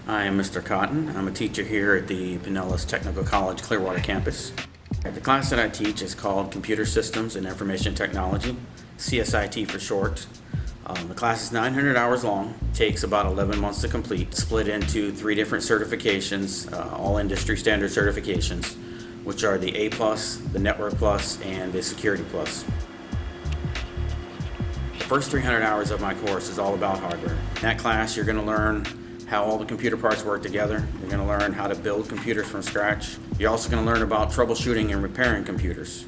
I am Mr. Cotton. I'm a teacher here at the Pinellas Technical College Clearwater campus. The class that I teach is called Computer Systems and Information Technology, CSIT for short. The class is 900 hours long, takes about 11 months to complete, split into 3 different certifications, all industry standard certifications, which are the A+, the Network Plus, and the Security Plus. The first 300 hours of my course is all about hardware. In that class, you're going to learn how all the computer parts work together. You're going to learn how to build computers from scratch. You're also going to learn about troubleshooting and repairing computers.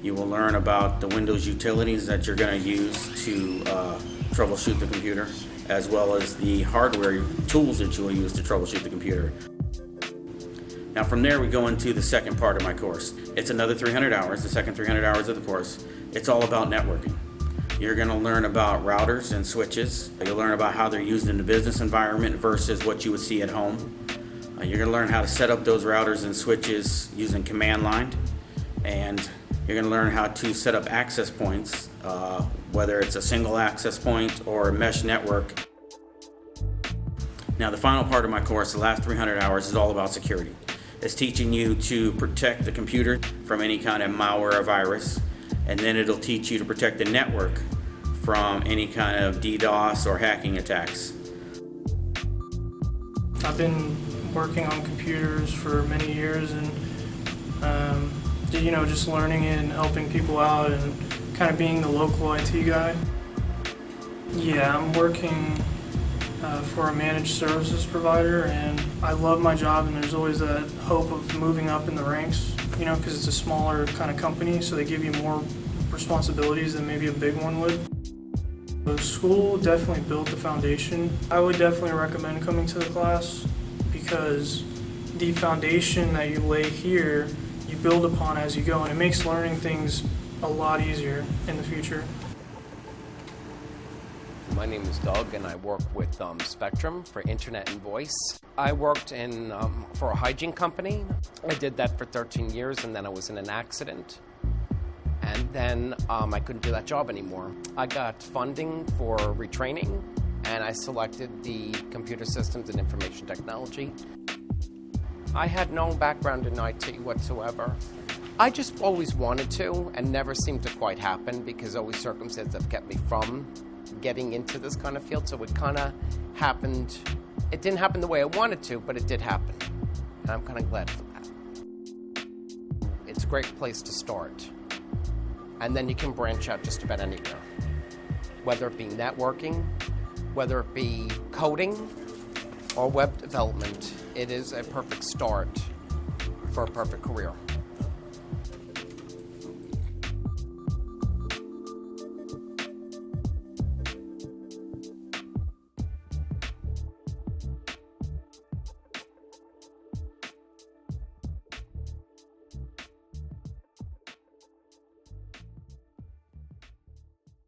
You will learn about the Windows utilities that you're going to use to troubleshoot the computer, as well as the hardware tools that you will use to troubleshoot the computer. Now from there we go into the second part of my course. It's another 300 hours, the second 300 hours of the course. It's all about networking. You're going to learn about routers and switches. You'll learn about how they're used in the business environment versus what you would see at home. You're going to learn how to set up those routers and switches using command line. And you're going to learn how to set up access points, whether it's a single access point or a mesh network. Now the final part of my course, the last 300 hours, is all about security. It's teaching you to protect the computer from any kind of malware or virus. And then it'll teach you to protect the network from any kind of DDoS or hacking attacks. I've been working on computers for many years and just learning and helping people out and kind of being the local IT guy. Yeah, I'm working for a managed services provider, and I love my job, and there's always that hope of moving up in the ranks, because it's a smaller kind of company, so they give you more responsibilities than maybe a big one would. The school definitely built the foundation. I would definitely recommend coming to the class because the foundation that you lay here, you build upon as you go, and it makes learning things a lot easier in the future. My name is Doug, and I work with Spectrum for Internet and Voice. I worked for a hygiene company. I did that for 13 years, and then I was in an accident. And then I couldn't do that job anymore. I got funding for retraining, and I selected the Computer Systems and Information Technology. I had no background in IT whatsoever. I just always wanted to, and never seemed to quite happen because always circumstances have kept me from getting into this kind of field, so it kind of happened. It didn't happen the way I wanted to, but it did happen, and I'm kind of glad for that. It's a great place to start, and then you can branch out just about anywhere, whether it be networking, whether it be coding, or web development. It is a perfect start for a perfect career.